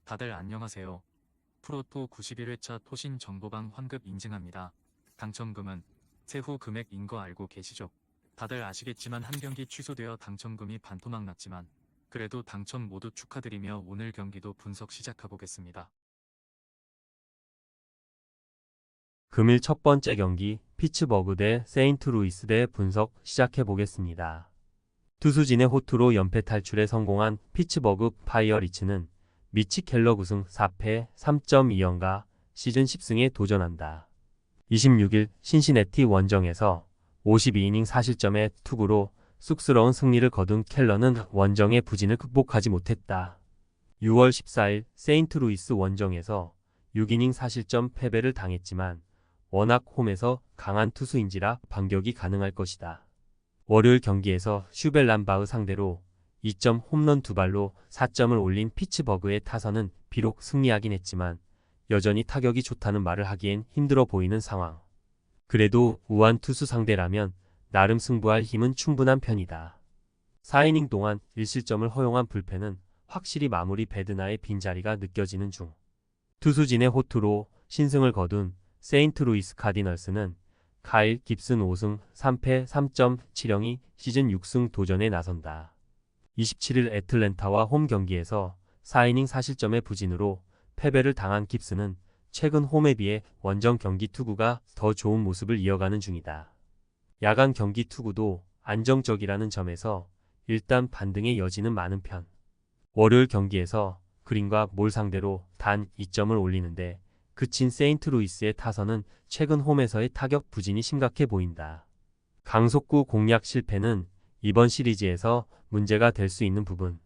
다들 안녕하세요. 프로토 91회차 토신 정보방 환급 인증합니다. 당첨금은 세후 금액인 거 알고 계시죠? 다들 아시겠지만 한 경기 취소되어 당첨금이 반토막 났지만 그래도 당첨 모두 축하드리며 오늘 경기도 분석 시작해보겠습니다. 금일 첫 번째 경기 피츠버그 대 세인트루이스 대 분석 시작해보겠습니다. 투수진의 호투로 연패 탈출에 성공한 피츠버그 파이어리츠는 미치 켈러 우승 4패 3.2연가 시즌 10승에 도전한다. 26일 신시내티 원정에서 52이닝 4실점의 투구로 쑥스러운 승리를 거둔 켈러는 원정의 부진을 극복하지 못했다. 6월 14일 세인트루이스 원정에서 6이닝 4실점 패배를 당했지만 워낙 홈에서 강한 투수인지라 반격이 가능할 것이다. 월요일 경기에서 슈벨란바흐 상대로 2점 홈런 2발로 4점을 올린 피츠버그의 타선은 비록 승리하긴 했지만 여전히 타격이 좋다는 말을 하기엔 힘들어 보이는 상황. 그래도 우한 투수 상대라면 나름 승부할 힘은 충분한 편이다. 4이닝 동안 1실점을 허용한 불펜은 확실히 마무리 배드나의 빈자리가 느껴지는 중. 투수진의 호투로 신승을 거둔 세인트루이스 카디널스는 카일 깁슨 5승 3패 3.7영이 시즌 6승 도전에 나선다. 27일 애틀랜타와 홈 경기에서 4이닝 4실점의 부진으로 패배를 당한 깁슨은 최근 홈에 비해 원정 경기 투구가 더 좋은 모습을 이어가는 중이다. 야간 경기 투구도 안정적이라는 점에서 일단 반등의 여지는 많은 편. 월요일 경기에서 그린과 몰 상대로 단 2점을 올리는데 그친 세인트루이스의 타선은 최근 홈에서의 타격 부진이 심각해 보인다. 강속구 공략 실패는 이번 시리즈에서 문제가 될 수 있는 부분.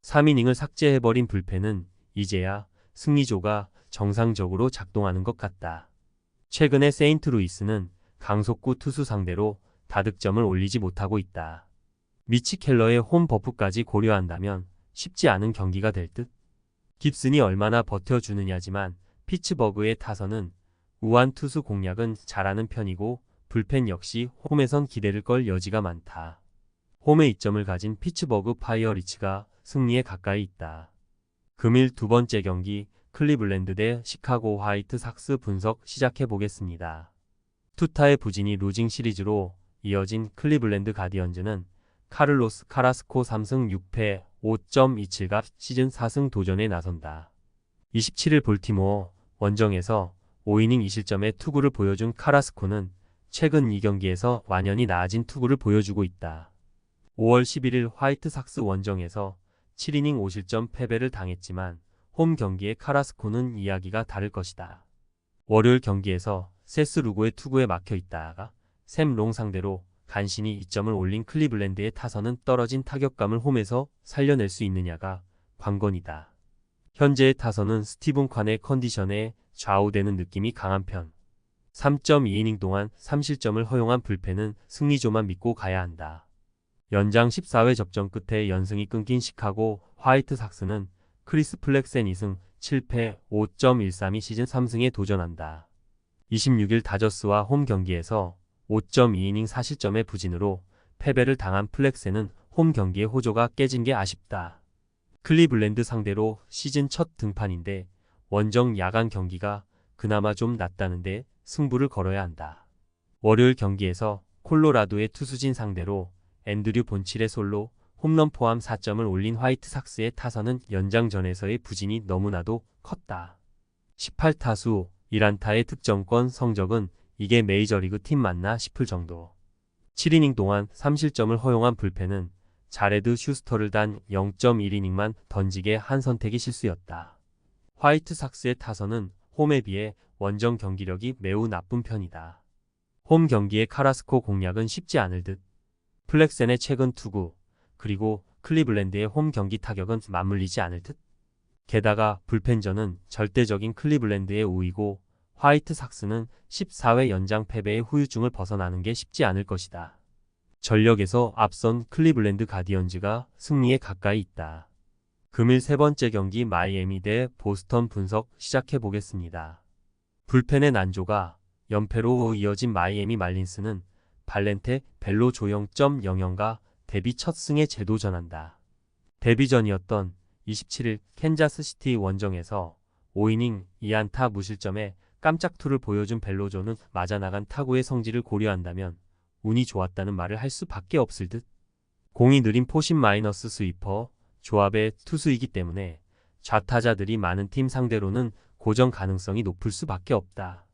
3이닝을 삭제해버린 불펜은 이제야 승리조가 정상적으로 작동하는 것 같다. 최근에 세인트루이스는 강속구 투수 상대로 다득점을 올리지 못하고 있다. 미치 켈러의 홈 버프까지 고려한다면 쉽지 않은 경기가 될 듯. 깁슨이 얼마나 버텨주느냐지만 피츠버그의 타선은 우한 투수 공략은 잘하는 편이고 불펜 역시 홈에선 기대를 걸 여지가 많다. 홈에 이점을 가진 피츠버그 파이어리츠가 승리에 가까이 있다. 금일 두 번째 경기 클리블랜드 대 시카고 화이트삭스 분석 시작해보겠습니다. 투타의 부진이 루징 시리즈로 이어진 클리블랜드 가디언즈는 카를로스 카라스코 3승 6패 5.27가 시즌 4승 도전에 나선다. 27일 볼티모어 원정에서 5이닝 2실점의 투구를 보여준 카라스코는 최근 2경기에서 완연히 나아진 투구를 보여주고 있다. 5월 11일 화이트삭스 원정에서 7이닝 5실점 패배를 당했지만 홈 경기의 카라스코는 이야기가 다를 것이다. 월요일 경기에서 세스 루고의 투구에 막혀 있다가 샘 롱 상대로 간신히 2점을 올린 클리블랜드의 타선은 떨어진 타격감을 홈에서 살려낼 수 있느냐가 관건이다. 현재의 타선은 스티븐 칸의 컨디션에 좌우되는 느낌이 강한 편. 3.2이닝 동안 3실점을 허용한 불펜은 승리조만 믿고 가야 한다. 연장 14회 접전 끝에 연승이 끊긴 시카고 화이트삭스는 크리스 플렉센 2승 7패 5.13이 시즌 3승에 도전한다. 26일 다저스와 홈 경기에서 5.2이닝 4실점의 부진으로 패배를 당한 플렉센은 홈 경기의 호조가 깨진 게 아쉽다. 클리블랜드 상대로 시즌 첫 등판인데 원정 야간 경기가 그나마 좀 낫다는데 승부를 걸어야 한다. 월요일 경기에서 콜로라도의 투수진 상대로 앤드류 본칠의 솔로 홈런 포함 4점을 올린 화이트삭스의 타선은 연장전에서의 부진이 너무나도 컸다. 18타수 1안타의 득점권 성적은 이게 메이저리그 팀 맞나 싶을 정도. 7이닝 동안 3실점을 허용한 불펜은 자레드 슈스터를 단 0.1이닝만 던지게 한 선택이 실수였다. 화이트삭스의 타선은 홈에 비해 원정 경기력이 매우 나쁜 편이다. 홈 경기의 카라스코 공략은 쉽지 않을 듯. 플렉센의 최근 투구, 그리고 클리블랜드의 홈 경기 타격은 맞물리지 않을 듯. 게다가 불펜전은 절대적인 클리블랜드의 우위고 화이트삭스는 14회 연장 패배의 후유증을 벗어나는 게 쉽지 않을 것이다. 전력에서 앞선 클리블랜드 가디언즈가 승리에 가까이 있다. 금일 세 번째 경기 마이애미 대 보스턴 분석 시작해보겠습니다. 불펜의 난조가 연패로 이어진 마이애미 말린스는 발렌테 벨로 조영.00가 데뷔 첫 승에 재도전한다. 데뷔전이었던 27일 캔자스시티 원정에서 5이닝 2안타 무실점에 깜짝 투를 보여준 벨로조는 맞아나간 타구의 성질을 고려한다면 운이 좋았다는 말을 할 수밖에 없을 듯. 공이 느린 포신 마이너스 스위퍼 조합의 투수이기 때문에 좌타자들이 많은 팀 상대로는 고정 가능성이 높을 수밖에 없다.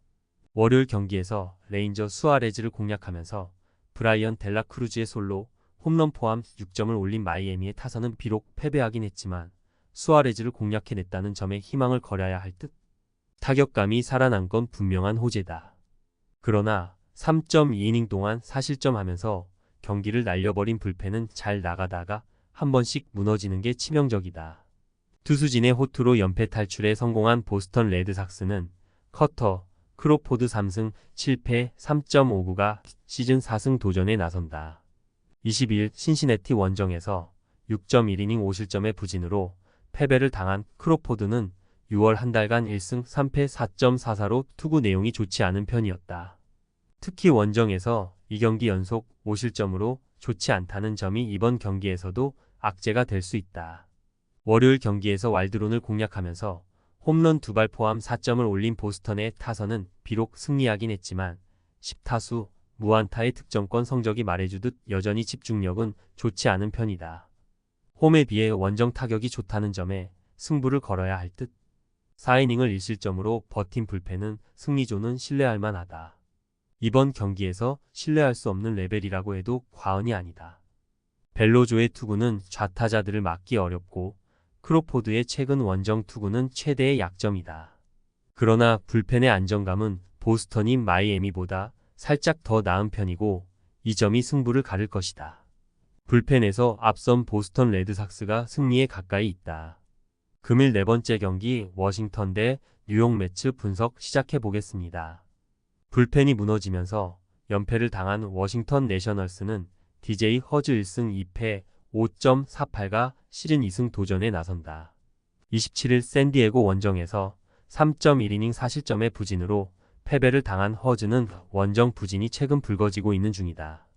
월요일 경기에서 레인저 수아레즈를 공략하면서 브라이언 델라크루즈의 솔로 홈런 포함 6점을 올린 마이애미의 타선은 비록 패배하긴 했지만 수아레즈를 공략해냈다는 점에 희망을 걸어야 할 듯. 타격감이 살아난 건 분명한 호재다. 그러나 3.2이닝 동안 4실점하면서 경기를 날려버린 불펜은 잘 나가다가 한 번씩 무너지는 게 치명적이다. 투수진의 호투로 연패 탈출에 성공한 보스턴 레드삭스는 커터, 크로포드 3승 7패 3.59가 시즌 4승 도전에 나선다. 22일 신시내티 원정에서 6.1이닝 5실점의 부진으로 패배를 당한 크로포드는 6월 한 달간 1승 3패 4.44로 투구 내용이 좋지 않은 편이었다. 특히 원정에서 2경기 연속 5실점으로 좋지 않다는 점이 이번 경기에서도 악재가 될 수 있다. 월요일 경기에서 왈드론을 공략하면서 홈런 2발 포함 4점을 올린 보스턴의 타선은 비록 승리하긴 했지만 10타수 무안타의 득점권 성적이 말해주듯 여전히 집중력은 좋지 않은 편이다. 홈에 비해 원정 타격이 좋다는 점에 승부를 걸어야 할 듯. 4이닝을 1실점으로 버틴 불펜은 승리조는 신뢰할 만하다. 이번 경기에서 신뢰할 수 없는 레벨이라고 해도 과언이 아니다. 벨로조의 투구는 좌타자들을 막기 어렵고 크로포드의 최근 원정 투구는 최대의 약점이다. 그러나 불펜의 안정감은 보스턴이 마이애미보다 살짝 더 나은 편이고 이 점이 승부를 가를 것이다. 불펜에서 앞선 보스턴 레드삭스가 승리에 가까이 있다. 금일 네 번째 경기 워싱턴 대 뉴욕 매츠 분석 시작해 보겠습니다. 불펜이 무너지면서 연패를 당한 워싱턴 내셔널스는 DJ 허즈 1승 2패 5.48가 시즌 2승 도전에 나선다. 27일 샌디에고 원정에서 3.1이닝 4실점의 부진으로 패배를 당한 허즈는 원정 부진이 최근 불거지고 있는 중이다.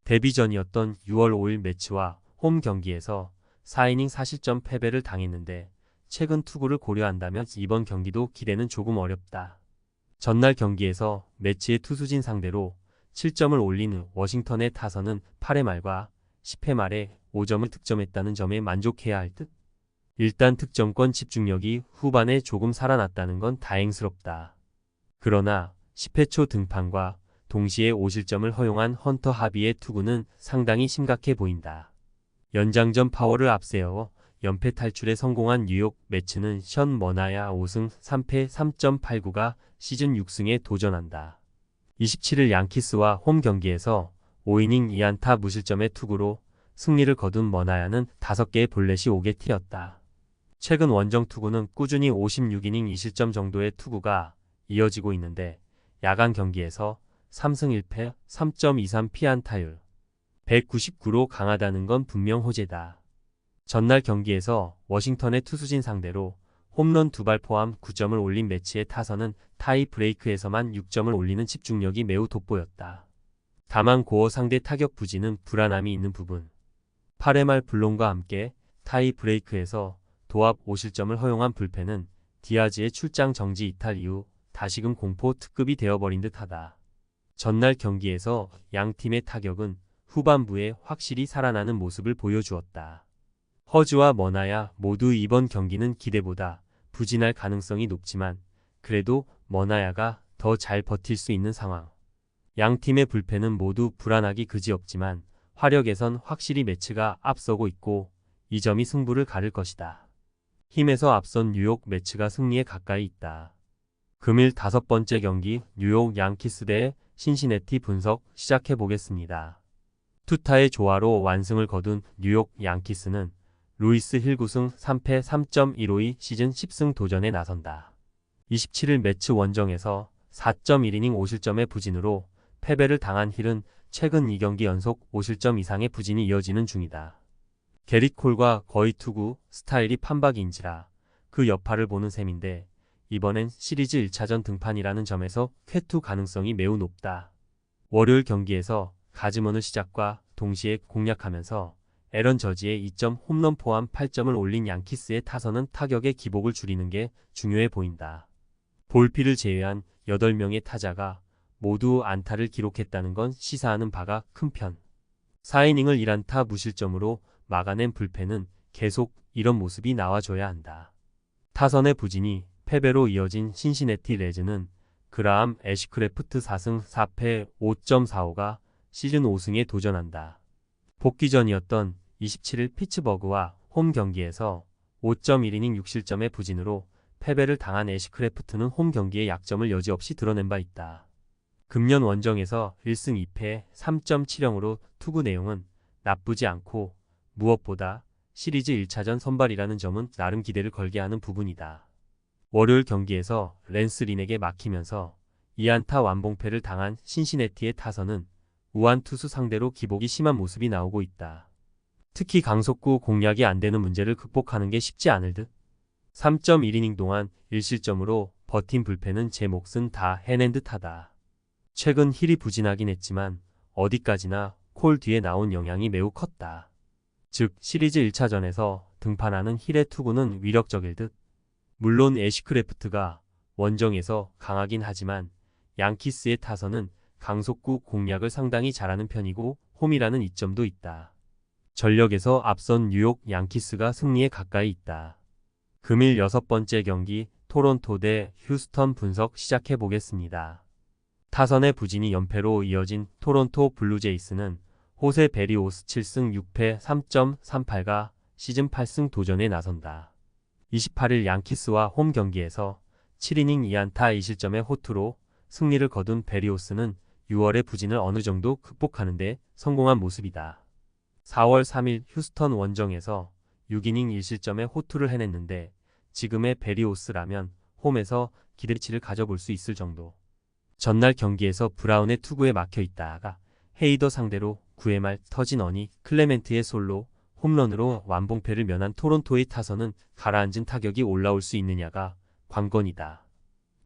데뷔전이었던 6월 5일 매치와 홈 경기에서 4이닝 4실점 패배를 당했는데 최근 투구를 고려한다면 이번 경기도 기대는 조금 어렵다. 전날 경기에서 매치의 투수진 상대로 7점을 올린 워싱턴의 타선은 8회 말과 10회 말에 5점을 득점했다는 점에 만족해야 할 듯. 일단 득점권 집중력이 후반에 조금 살아났다는 건 다행스럽다. 그러나 10회 초 등판과 동시에 5실점을 허용한 헌터 하비의 투구는 상당히 심각해 보인다. 연장전 파워를 앞세워 연패 탈출에 성공한 뉴욕 매츠는 션 머나야 5승 3패 3.89가 시즌 6승에 도전한다. 27일 양키스와 홈 경기에서 5이닝 2안타 무실점의 투구로 승리를 거둔 머나야는 5개의 볼넷이 5개 튀었다. 최근 원정 투구는 꾸준히 56이닝 2실점 정도의 투구가 이어지고 있는데 야간 경기에서 3승 1패 3.23 피안타율 199로 강하다는 건 분명 호재다. 전날 경기에서 워싱턴의 투수진 상대로 홈런 2발 포함 9점을 올린 매치의 타선은 타이 브레이크에서만 6점을 올리는 집중력이 매우 돋보였다. 다만 고어 상대 타격 부진은 불안함이 있는 부분. 8회 말 블론과 함께 타이 브레이크에서 도합 5실점을 허용한 불펜은 디아즈의 출장 정지 이탈 이후 다시금 공포 특급이 되어버린 듯하다. 전날 경기에서 양 팀의 타격은 후반부에 확실히 살아나는 모습을 보여주었다. 허즈와 머나야 모두 이번 경기는 기대보다 부진할 가능성이 높지만 그래도 머나야가 더 잘 버틸 수 있는 상황. 양 팀의 불펜은 모두 불안하기 그지없지만 화력에선 확실히 매치가 앞서고 있고 이 점이 승부를 가를 것이다. 힘에서 앞선 뉴욕 매치가 승리에 가까이 있다. 금일 5번째 경기 뉴욕 양키스 대 신시내티 분석 시작해 보겠습니다. 투타의 조화로 완승을 거둔 뉴욕 양키스는 루이스 힐 9승 3패 3.152 시즌 10승 도전에 나선다. 27일 매치 원정에서 4.1이닝 5실점의 부진으로 패배를 당한 힐은 최근 2경기 연속 5실점 이상의 부진이 이어지는 중이다. 게리 콜과 거의 투구 스타일이 판박인지라 그 여파를 보는 셈인데 이번엔 시리즈 1차전 등판이라는 점에서 쾌투 가능성이 매우 높다. 월요일 경기에서 가즈먼을 시작과 동시에 공략하면서 에런 저지의 2점 홈런 포함 8점을 올린 양키스의 타선은 타격의 기복을 줄이는 게 중요해 보인다. 볼피를 제외한 8명의 타자가 모두 안타를 기록했다는 건 시사하는 바가 큰 편. 4이닝을 1안타 무실점으로 막아낸 불펜은 계속 이런 모습이 나와줘야 한다. 타선의 부진이 패배로 이어진 신시내티 레즈는 그라함 애쉬크래프트 4승 4패 5.45가 시즌 5승에 도전한다. 복귀전이었던 27일 피츠버그와 홈 경기에서 5.1이닝 6실점의 부진으로 패배를 당한 애쉬크래프트는 홈 경기의 약점을 여지없이 드러낸 바 있다. 금년 원정에서 1승 2패 3.70으로 투구 내용은 나쁘지 않고 무엇보다 시리즈 1차전 선발이라는 점은 나름 기대를 걸게 하는 부분이다. 월요일 경기에서 랜스 린에게 막히면서 2안타 완봉패를 당한 신시내티의 타선은 우한 투수 상대로 기복이 심한 모습이 나오고 있다. 특히 강속구 공략이 안 되는 문제를 극복하는 게 쉽지 않을 듯. 3.1이닝 동안 1실점으로 버틴 불펜은 제 몫은 다 해낸 듯하다. 최근 힐이 부진하긴 했지만 어디까지나 콜 뒤에 나온 영향이 매우 컸다. 즉 시리즈 1차전에서 등판하는 힐의 투구는 위력적일 듯. 물론 애쉬크래프트가 원정에서 강하긴 하지만 양키스의 타선은 강속구 공략을 상당히 잘하는 편이고 홈이라는 이점도 있다. 전력에서 앞선 뉴욕 양키스가 승리에 가까이 있다. 금일 6번째 경기 토론토 대 휴스턴 분석 시작해 보겠습니다. 타선의 부진이 연패로 이어진 토론토 블루제이스는 호세 베리오스 7승 6패 3.38가 시즌 8승 도전에 나선다. 28일 양키스와 홈 경기에서 7이닝 2안타 2실점의 호투로 승리를 거둔 베리오스는 6월의 부진을 어느 정도 극복하는데 성공한 모습이다. 4월 3일 휴스턴 원정에서 6이닝 1실점의 호투를 해냈는데 지금의 베리오스라면 홈에서 기대치를 가져볼 수 있을 정도. 전날 경기에서 브라운의 투구에 막혀 있다가 헤이더 상대로 9회 말 터진 어니 클레멘트의 솔로 홈런으로 완봉패를 면한 토론토의 타선은 가라앉은 타격이 올라올 수 있느냐가 관건이다.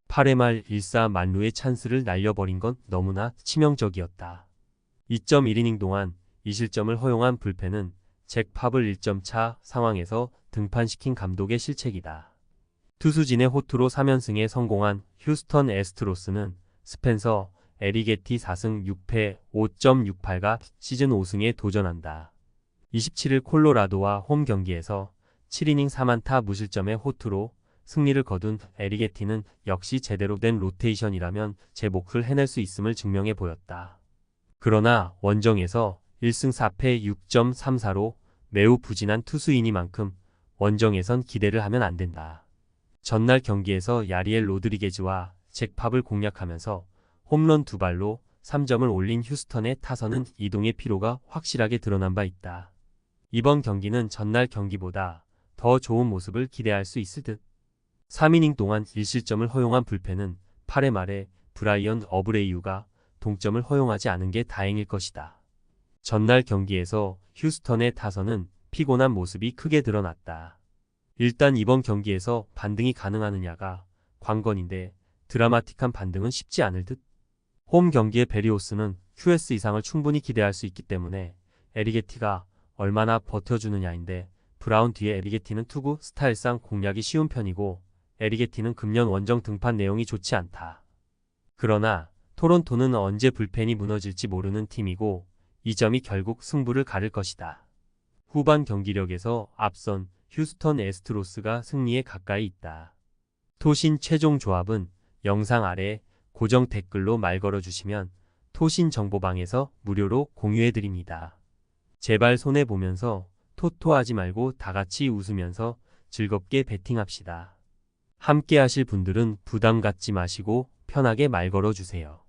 8회 말 1사 만루의 찬스를 날려버린 건 너무나 치명적이었다. 2.1이닝 동안 2실점을 허용한 불펜은 잭 팝을 1점 차 상황에서 등판시킨 감독의 실책이다. 투수진의 호투로 3연승에 성공한 휴스턴 애스트로스는 스펜서 에리게티 4승 6패 5.68가 시즌 5승에 도전한다. 27일 콜로라도와 홈 경기에서 7이닝 3안타 무실점의 호투로 승리를 거둔 에리게티는 역시 제대로 된 로테이션이라면 제 몫을 해낼 수 있음을 증명해 보였다. 그러나 원정에서 1승 4패 6.34로 매우 부진한 투수이니만큼 원정에선 기대를 하면 안 된다. 전날 경기에서 야리엘 로드리게즈와 잭 팝을 공략하면서 홈런 2발로 3점을 올린 휴스턴의 타선은 이동의 피로가 확실하게 드러난 바 있다. 이번 경기는 전날 경기보다 더 좋은 모습을 기대할 수 있을 듯. 3이닝 동안 1실점을 허용한 불펜은 8회 말에 브라이언 어브레이유가 동점을 허용하지 않은 게 다행일 것이다. 전날 경기에서 휴스턴의 타선은 피곤한 모습이 크게 드러났다. 일단 이번 경기에서 반등이 가능하느냐가 관건인데 드라마틱한 반등은 쉽지 않을 듯. 홈 경기의 베리오스는 QS 이상을 충분히 기대할 수 있기 때문에 에리게티가 얼마나 버텨주느냐인데 브라운 뒤에 에리게티는 투구 스타일상 공략이 쉬운 편이고 에리게티는 금년 원정 등판 내용이 좋지 않다. 그러나 토론토는 언제 불펜이 무너질지 모르는 팀이고 이 점이 결국 승부를 가를 것이다. 후반 경기력에서 앞선 휴스턴 애스트로스가 승리에 가까이 있다. 토신 최종 조합은 영상 아래 고정 댓글로 말 걸어주시면 토신 정보방에서 무료로 공유해드립니다. 제발 손해보면서 토토하지 말고 다같이 웃으면서 즐겁게 베팅합시다. 함께 하실 분들은 부담 갖지 마시고 편하게 말 걸어주세요.